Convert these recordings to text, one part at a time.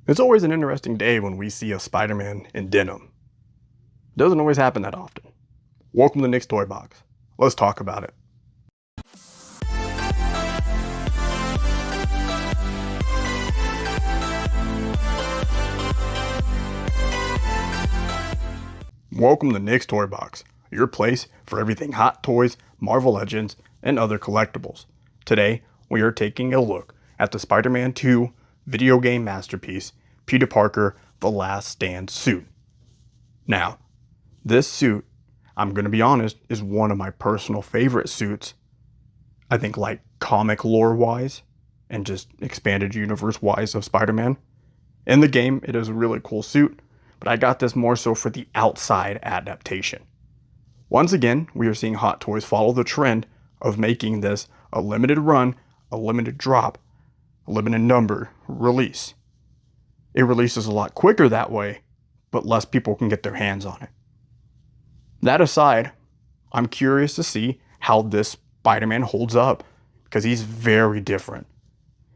It's always an interesting day when we see a Spider-Man in denim. Doesn't always happen that often. Welcome to Nick's Toy Box. Let's talk about it. Welcome to Nick's Toy Box, your place for everything Hot Toys, Marvel Legends, and other collectibles. Today, we are taking a look at the Spider-Man 2 video game masterpiece, Peter Parker The Last Stand suit. Now, this suit, I'm going to be honest, is one of my personal favorite suits. I think like comic lore wise and just expanded universe wise of Spider-Man. In the game, it is a really cool suit, but I got this more so for the outside adaptation. Once again, we are seeing Hot Toys follow the trend of making this a limited run, a limited drop, a limited number release. It releases a lot quicker that way, but less people can get their hands on it. That aside, I'm curious to see how this Spider-Man holds up because he's very different.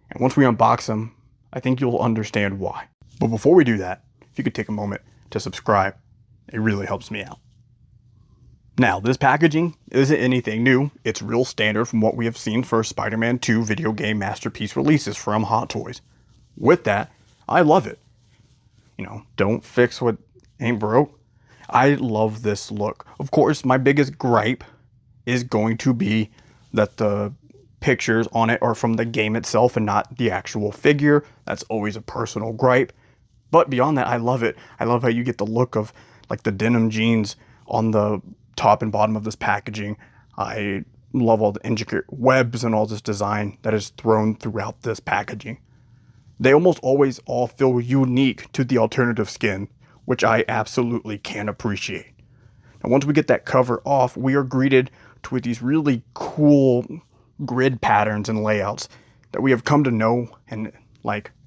And once we unbox him, I think you'll understand why. But before we do that, if you could take a moment to subscribe, it really helps me out. Now, this packaging isn't anything new. It's real standard from what we have seen for Spider-Man 2 video game masterpiece releases from Hot Toys. With that, I love it. Don't fix what ain't broke. I love this look. Of course, my biggest gripe is going to be that the pictures on it are from the game itself and not the actual figure. That's always a personal gripe. But beyond that, I love it. I love how you get the look of like the denim jeans on the top and bottom of this packaging. I love all the intricate webs and all this design that is thrown throughout this packaging. They almost always all feel unique to the alternative skin, which I absolutely can appreciate. Now, once we get that cover off, we are greeted with these really cool grid patterns and layouts that we have come to know and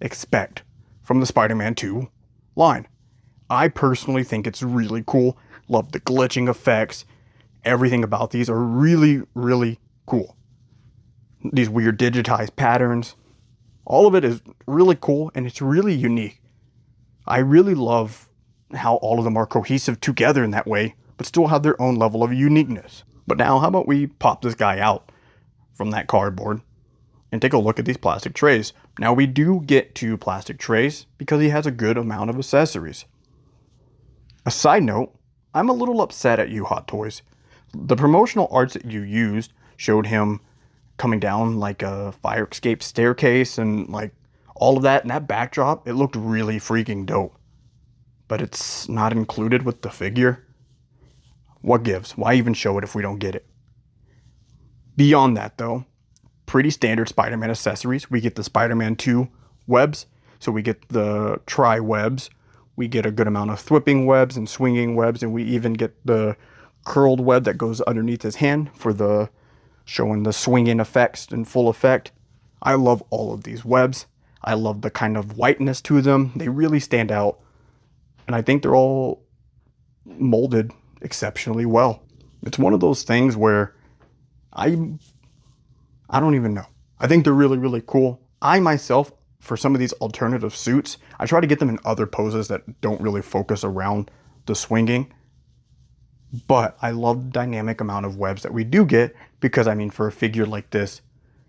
expect from the Spider-Man 2 line. I personally think it's really cool. Love the glitching effects. Everything about these are really, really cool. These weird digitized patterns. All of it is really cool and it's really unique. I really love how all of them are cohesive together in that way, but still have their own level of uniqueness. But now, how about we pop this guy out from that cardboard and take a look at these plastic trays. Now, we do get 2 plastic trays because he has a good amount of accessories. A side note, I'm a little upset at you, Hot Toys. The promotional arts that you used showed him coming down like a fire escape staircase and all of that, and that backdrop, it looked really freaking dope. But it's not included with the figure. What gives? Why even show it if we don't get it? Beyond that though, pretty standard Spider-Man accessories. We get the Spider-Man 2 webs, so we get the tri-webs. We get a good amount of thwipping webs and swinging webs, and we even get the curled web that goes underneath his hand for the showing the swinging effects in full effect. I love all of these webs. I love the kind of whiteness to them. They really stand out, and I think they're all molded exceptionally well. It's one of those things where I don't even know. I think they're really, really cool. I myself, for some of these alternative suits, I try to get them in other poses that don't really focus around the swinging. But I love the dynamic amount of webs that we do get because, for a figure like this,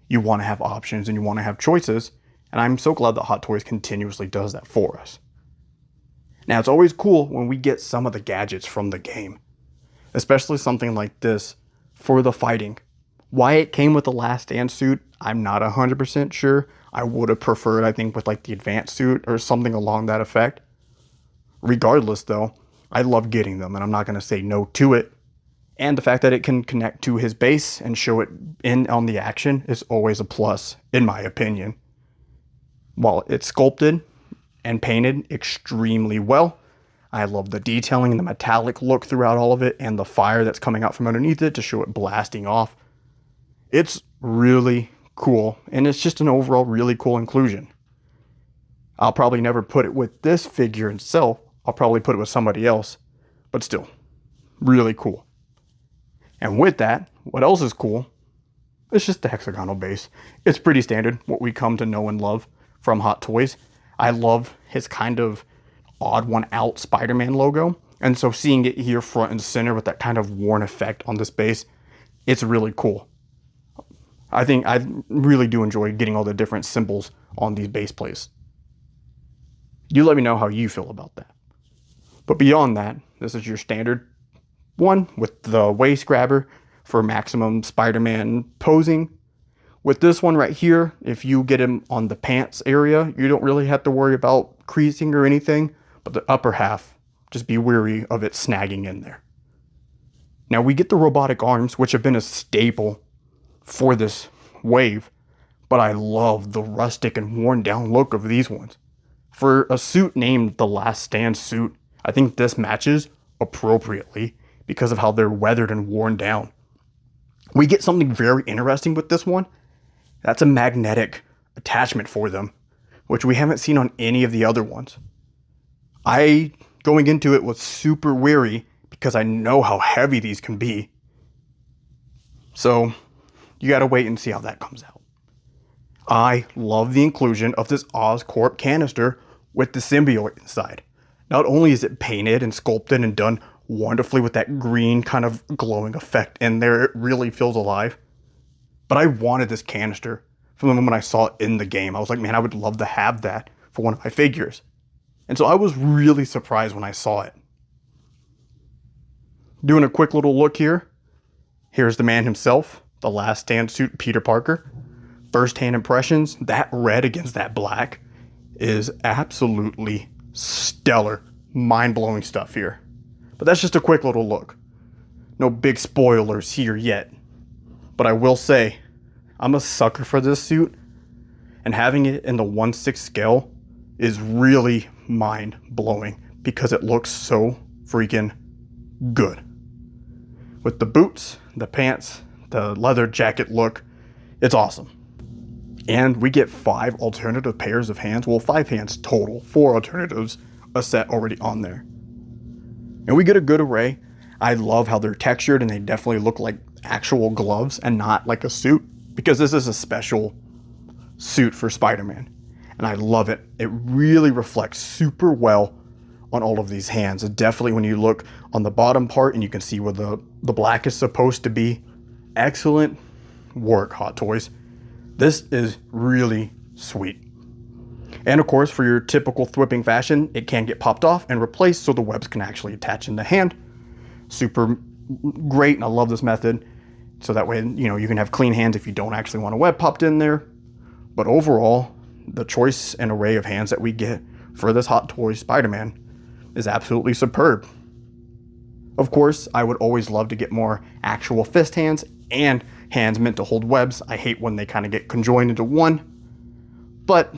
you want to have options and you want to have choices. And I'm so glad that Hot Toys continuously does that for us. Now, it's always cool when we get some of the gadgets from the game, especially something like this for the fighting. Why it came with the Last Stand suit, I'm not 100% sure. I would have preferred, I think, with the advanced suit or something along that effect. Regardless, though, I love getting them, and I'm not going to say no to it. And the fact that it can connect to his base and show it in on the action is always a plus, in my opinion. While it's sculpted and painted extremely well, I love the detailing and the metallic look throughout all of it, and the fire that's coming out from underneath it to show it blasting off. It's really cool, and it's just an overall really cool inclusion. I'll probably never put it with this figure itself. I'll probably put it with somebody else, but still, really cool. And with that, what else is cool? It's just the hexagonal base. It's pretty standard, what we come to know and love from Hot Toys. I love his kind of odd one out Spider-Man logo. And so seeing it here front and center with that kind of worn effect on this base, it's really cool. I think I really do enjoy getting all the different symbols on these base plates. You let me know how you feel about that. But beyond that, this is your standard one with the waist grabber for maximum Spider-Man posing. With this one right here, if you get him on the pants area, you don't really have to worry about creasing or anything, but the upper half, just be wary of it snagging in there. Now we get the robotic arms, which have been a staple for this wave, but I love the rustic and worn down look of these ones. For a suit named the Last Stand suit, I think this matches appropriately because of how they're weathered and worn down. We get something very interesting with this one. That's a magnetic attachment for them, which we haven't seen on any of the other ones. I, going into it, was super wary because I know how heavy these can be. So you gotta wait and see how that comes out. I love the inclusion of this Oscorp canister with the symbiote inside. Not only is it painted and sculpted and done wonderfully with that green kind of glowing effect in there, it really feels alive. But I wanted this canister from the moment I saw it in the game. I was like, man, I would love to have that for one of my figures. And so I was really surprised when I saw it. Doing a quick little look here. Here's the man himself, the Last Stand suit, Peter Parker. First-hand impressions, that red against that black is absolutely stellar, mind-blowing stuff here. But that's just a quick little look. No big spoilers here yet. But I will say, I'm a sucker for this suit, and having it in the 1/6 scale is really mind-blowing because it looks so freaking good. With the boots, the pants, the leather jacket look, it's awesome. And we get 5 alternative pairs of hands. Well, 5 hands total, 4 alternatives, a set already on there. And we get a good array. I love how they're textured and they definitely look like actual gloves and not like a suit, because this is a special suit for Spider-Man. And I love it. It really reflects super well on all of these hands. And definitely when you look on the bottom part and you can see where the black is supposed to be. Excellent work, Hot Toys. This is really sweet. And of course, for your typical thwipping fashion, it can get popped off and replaced so the webs can actually attach in the hand. Super great, and I love this method. So that way, you can have clean hands if you don't actually want a web popped in there. But overall, the choice and array of hands that we get for this Hot Toys Spider-Man is absolutely superb. Of course, I would always love to get more actual fist hands and hands meant to hold webs. I hate when they kind of get conjoined into one, but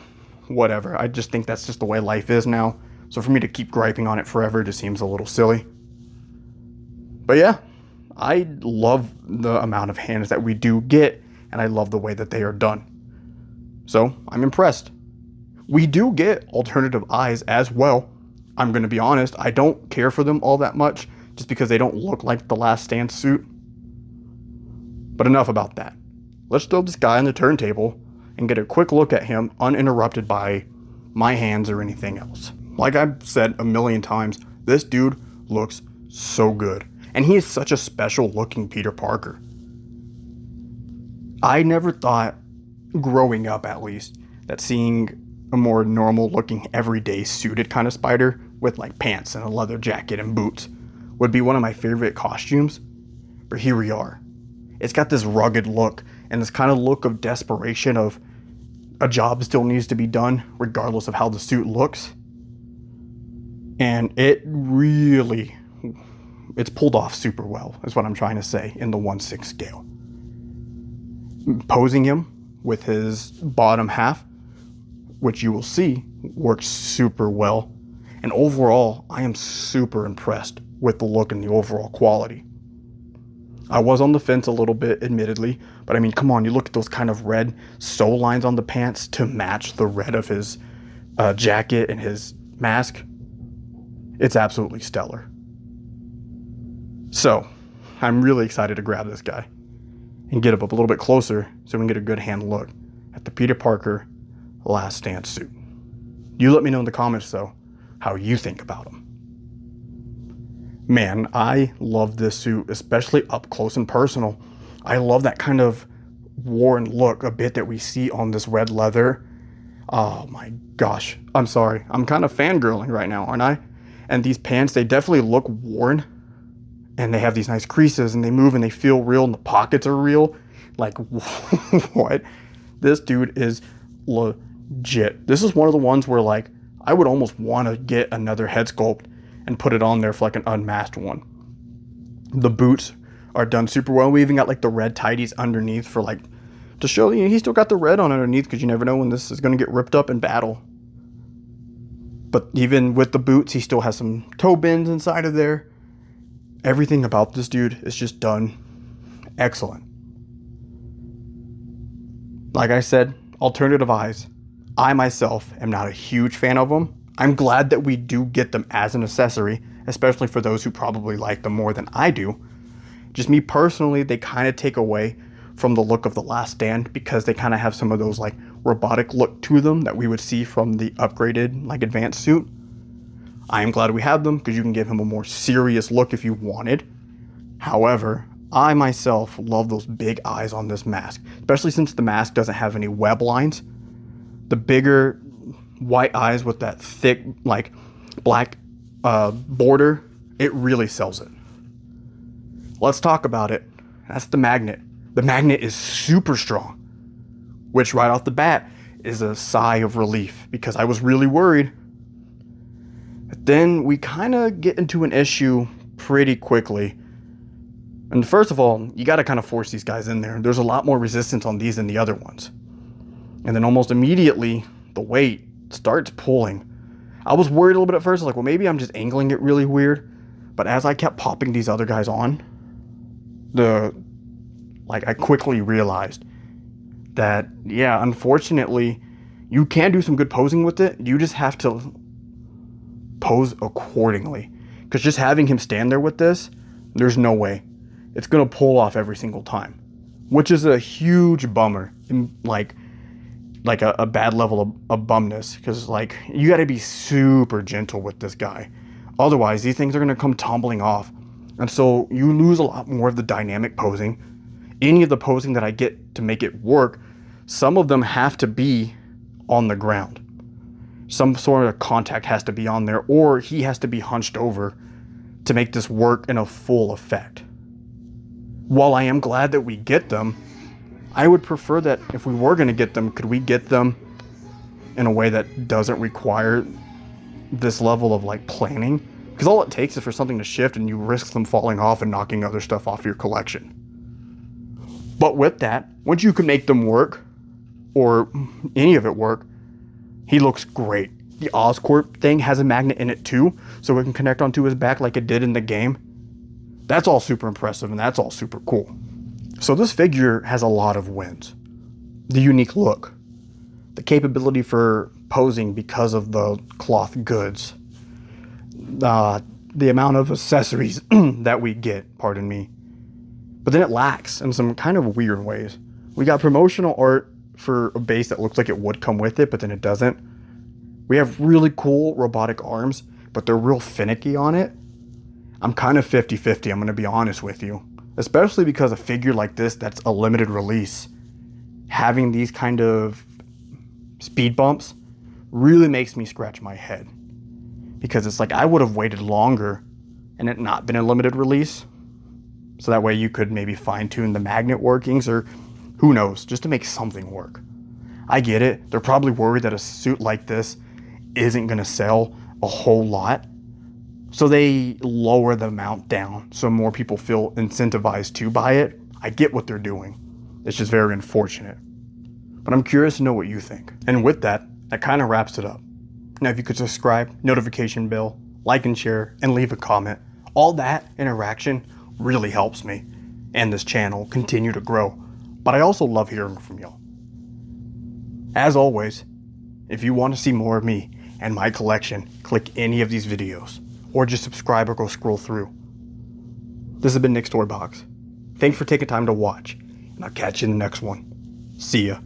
whatever. I just think that's just the way life is now. So for me to keep griping on it forever just seems a little silly. But yeah, I love the amount of hands that we do get, and I love the way that they are done. So I'm impressed. We do get alternative eyes as well. I'm going to be honest, I don't care for them all that much just because they don't look like the Last Stand suit. But enough about that. Let's throw this guy on the turntable and get a quick look at him uninterrupted by my hands or anything else. Like I've said a million times, this dude looks so good. And he is such a special looking Peter Parker. I never thought, growing up at least, that seeing a more normal looking everyday suited kind of spider with like pants and a leather jacket and boots would be one of my favorite costumes. But here we are. It's got this rugged look and this kind of look of desperation of a job still needs to be done regardless of how the suit looks. And it's pulled off super well, is what I'm trying to say, in the 1/6 scale. Posing him with his bottom half, which you will see, works super well. And overall, I am super impressed with the look and the overall quality. I was on the fence a little bit, admittedly, but I mean, come on, you look at those kind of red sew lines on the pants to match the red of his jacket and his mask. It's absolutely stellar. So, I'm really excited to grab this guy and get up a little bit closer so we can get a good hand look at the Peter Parker Last Stand suit. You let me know in the comments though how you think about them. Man, I love this suit, especially up close and personal. I love that kind of worn look a bit that we see on this red leather. Oh my gosh, I'm sorry. I'm kind of fangirling right now, aren't I? And these pants, they definitely look worn. And they have these nice creases and they move and they feel real and the pockets are real. Like, what? This dude is legit. This is one of the ones where, like, I would almost want to get another head sculpt and put it on there for like an unmasked one. The boots are done super well. We even got like the red tighties underneath for like, to show you he still got the red on underneath because you never know when this is going to get ripped up in battle. But even with the boots, he still has some toe bins inside of there. Everything about this dude is just done excellent. Like I said, alternative eyes. I myself am not a huge fan of them. I'm glad that we do get them as an accessory, especially for those who probably like them more than I do. Just me personally, they kind of take away from the look of The Last Stand because they kind of have some of those like robotic look to them that we would see from the upgraded like advanced suit. I am glad we have them because you can give him a more serious look if you wanted. However, I myself love those big eyes on this mask, especially since the mask doesn't have any web lines. The bigger white eyes with that thick, like black border, it really sells it. Let's talk about it. That's the magnet. The magnet is super strong, which right off the bat is a sigh of relief because I was really worried. But then we kind of get into an issue pretty quickly. And first of all, you got to kind of force these guys in there. There's a lot more resistance on these than the other ones. And then almost immediately, the weight starts pulling. I was worried a little bit at first, like, well, maybe I'm just angling it really weird. But as I kept popping these other guys on, I quickly realized that, yeah, unfortunately, you can do some good posing with it. You just have to pose accordingly. Because just having him stand there with this, there's no way. It's going to pull off every single time. Which is a huge bummer. Like a bad level of bumness. Because, like, you got to be super gentle with this guy. Otherwise, these things are going to come tumbling off. And so you lose a lot more of the dynamic posing. Any of the posing that I get to make it work, some of them have to be on the ground. Some sort of contact has to be on there, or he has to be hunched over to make this work in a full effect. While I am glad that we get them, I would prefer that if we were going to get them, could we get them in a way that doesn't require this level of like planning? Because all it takes is for something to shift and you risk them falling off and knocking other stuff off your collection. But with that, once you can make them work, or any of it work, he looks great. The Oscorp thing has a magnet in it too, so it can connect onto his back like it did in the game. That's all super impressive and that's all super cool. So this figure has a lot of wins. The unique look, the capability for posing because of the cloth goods, the amount of accessories that we get, pardon me. But then it lacks in some kind of weird ways. We got promotional art for a base that looks like it would come with it, but then it doesn't. We have really cool robotic arms, but they're real finicky on it. I'm kind of 50-50, I'm going to be honest with you. Especially because a figure like this that's a limited release, having these kind of speed bumps really makes me scratch my head. Because it's like I would have waited longer and it not been a limited release. So that way you could maybe fine tune the magnet workings or who knows, just to make something work. I get it. They're probably worried that a suit like this isn't going to sell a whole lot. So they lower the amount down so more people feel incentivized to buy it. I get what they're doing. It's just very unfortunate. But I'm curious to know what you think. And with that, that kind of wraps it up. Now, if you could subscribe, notification bell, like and share, and leave a comment, all that interaction really helps me and this channel continue to grow. But I also love hearing from y'all. As always, if you want to see more of me and my collection, click any of these videos, or just subscribe or go scroll through. This has been Nick's Toy Box. Thanks for taking time to watch, and I'll catch you in the next one. See ya.